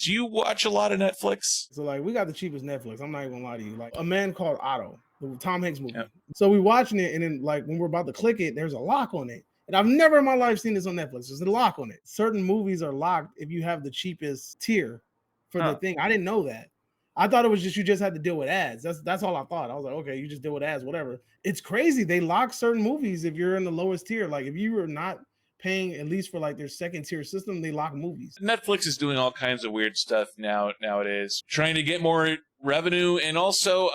Do you watch a lot of Netflix? So like we got the cheapest Netflix. I'm not even gonna lie to you. Like A Man Called Otto, the Tom Hanks movie. Yep. So we watching it, and then like when we're about to click it, there's a lock on it. And I've never in my life seen this on Netflix. There's a lock on it. Certain movies are locked if you have the cheapest tier for the thing. I didn't know that. I thought it was just you just had to deal with ads. That's all I thought. I was like, okay, you just deal with ads, whatever. It's crazy. They lock certain movies if you're in the lowest tier. Like if you are not paying at least for like their second tier system, they lock movies. Netflix is doing all kinds of weird stuff nowadays, trying to get more revenue, and also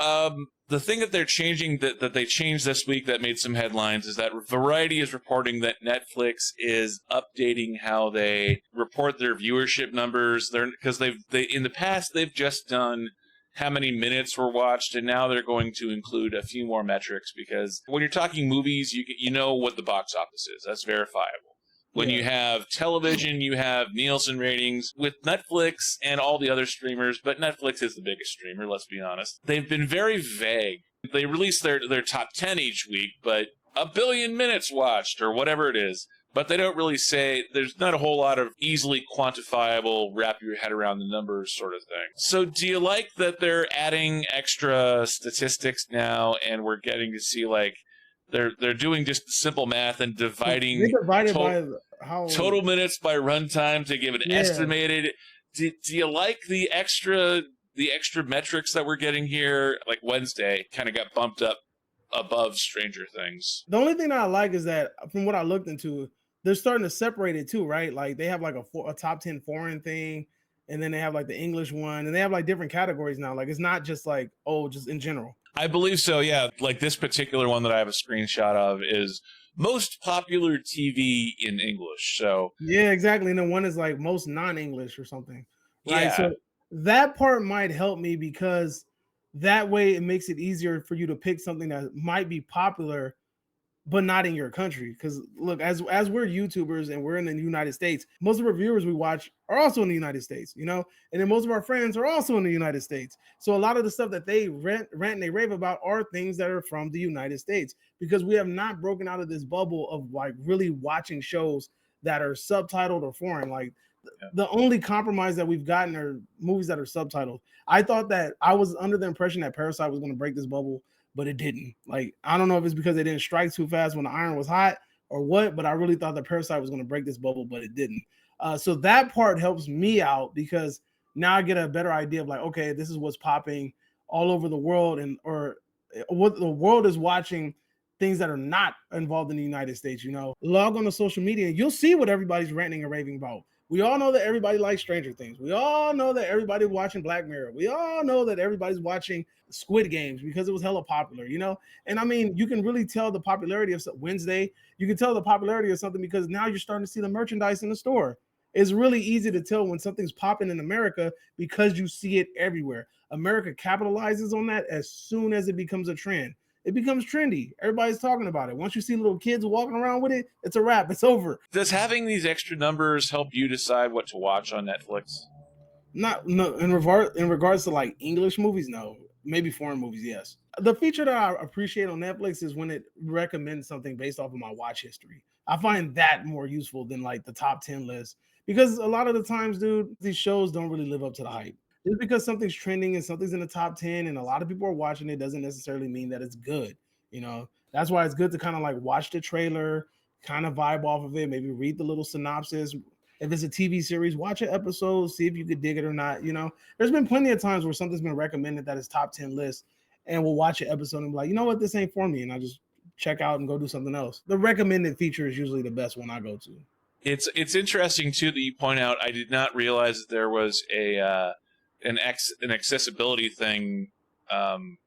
the thing that they're changing that they changed this week that made some headlines is that Variety is reporting that Netflix is updating how they report their viewership numbers. Because they in the past they've just done how many minutes were watched, and now they're going to include a few more metrics, because when you're talking movies, you know what the box office is. That's verifiable. When you have television, you have Nielsen ratings. With Netflix and all the other streamers, but Netflix is the biggest streamer, let's be honest, they've been very vague. They release their top 10 each week, but 1 billion minutes watched or whatever it is. But they don't really say, there's not a whole lot of easily quantifiable, wrap your head around the numbers sort of thing. So do you like that they're adding extra statistics now, and we're getting to see like, they're doing just simple math and dividing by how total minutes by runtime to give an estimated. Do you like the extra metrics that we're getting here? Like Wednesday kind of got bumped up above Stranger Things. The only thing that I like is that from what I looked into, they're starting to separate it too, right? Like they have like a top 10 foreign thing, and then they have like the English one, and they have like different categories now. Like it's not just like, oh, just in general. I believe so, yeah. Like this particular one that I have a screenshot of is most popular TV in English. So yeah, exactly. And then one is like most non-English or something. Right. Yeah. So that part might help me, because that way it makes it easier for you to pick something that might be popular but not in your country. Because look, as we're YouTubers and we're in the United States, most of our viewers we watch are also in the United States, you know, and then most of our friends are also in the United States. So a lot of the stuff that they rant and they rave about are things that are from the United States, because we have not broken out of this bubble of like really watching shows that are subtitled or foreign. Like the only compromise that we've gotten are movies that are subtitled. I thought that I was under the impression that Parasite was going to break this bubble, but it didn't. Like, I don't know if it's because they didn't strike too fast when the iron was hot or what, but I really thought that Parasite was going to break this bubble, but it didn't. So that part helps me out, because now I get a better idea of like, okay, this is what's popping all over the world, and or what the world is watching, things that are not involved in the United States. You know, log on to social media, and you'll see what everybody's ranting and raving about. We all know that everybody likes Stranger Things. We all know that everybody's watching Black Mirror. We all know that everybody's watching Squid Games because it was hella popular, you know? And I mean, you can really tell the popularity of Wednesday. You can tell the popularity of something because now you're starting to see the merchandise in the store. It's really easy to tell when something's popping in America because you see it everywhere. America capitalizes on that as soon as it becomes a trend. It becomes trendy. Everybody's talking about it. Once you see little kids walking around with it, it's a wrap. It's over. Does having these extra numbers help you decide what to watch on Netflix? No, in regards to like English movies, no. Maybe foreign movies, yes. The feature that I appreciate on Netflix is when it recommends something based off of my watch history. I find that more useful than like the top 10 list, because a lot of the times, dude, these shows don't really live up to the hype. Just because something's trending and something's in the top 10 and a lot of people are watching it doesn't necessarily mean that it's good. You know, that's why it's good to kind of like watch the trailer, kind of vibe off of it, maybe read the little synopsis. If it's a TV series, watch an episode, see if you could dig it or not. You know, there's been plenty of times where something's been recommended that is top 10 list, and we'll watch an episode and be like, you know what, this ain't for me. And I just check out and go do something else. The recommended feature is usually the best one I go to. It's interesting too that you point out. I did not realize that there was an accessibility thing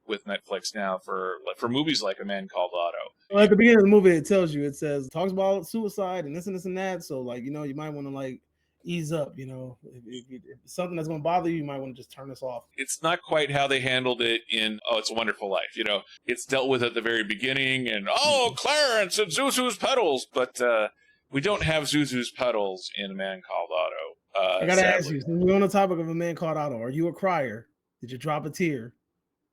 with Netflix now for movies like A Man Called Otto. Well, at the beginning of the movie, it tells you, it talks about suicide and this and that. So like, you know, you might want to like ease up, you know, if it's something that's going to bother you, you might want to just turn this off. It's not quite how they handled it in It's a Wonderful Life. You know, it's dealt with at the very beginning and, Clarence and Zuzu's pedals, but we don't have Zuzu's pedals in A Man Called Otto. I got to ask you, since we're on the topic of A Man Called Otto, are you a crier? Did you drop a tear?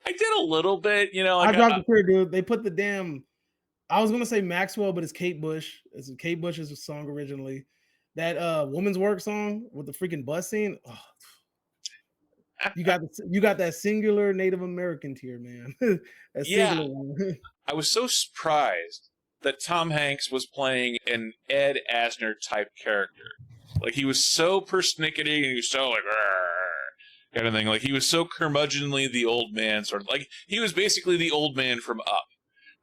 I did a little bit, you know. Like I dropped a tear, dude. They put the damn, I was going to say Maxwell, but it's Kate Bush. It's Kate Bush's song originally. That Woman's Work song with the freaking bus scene. Oh, You got that singular Native American tier, man. That Yeah, singular one. I was so surprised that Tom Hanks was playing an Ed Asner type character. Like he was so persnickety and he was so like kind of thing. Like he was so curmudgeonly the old man sort of like he was basically the old man from Up.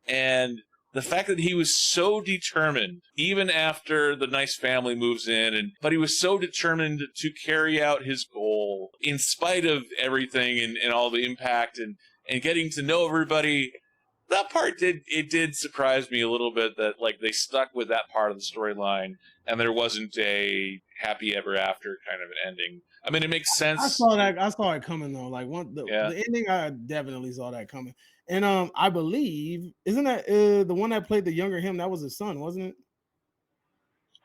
And the fact that he was so determined, even after the nice family moves in, but he was so determined to carry out his goal in spite of everything and all the impact and getting to know everybody. That part did surprise me a little bit that like they stuck with that part of the storyline and there wasn't a happy ever after kind of an ending. I mean, it makes sense. I saw it coming though. Like Yeah, the ending, I definitely saw that coming. And I believe isn't that the one that played the younger him? That was his son, wasn't it?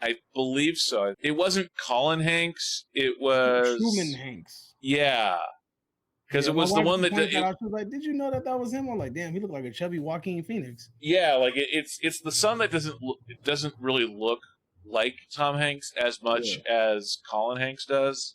I believe so. It wasn't Colin Hanks. It Truman was Hanks. yeah, because Yeah, it my was the wife one that pointed that it, out. She was like, "Did you know that was him?" I'm like, "Damn, he looked like a chubby Joaquin Phoenix." yeah, like it's the son that doesn't really look like Tom Hanks as much Yeah. as Colin Hanks does.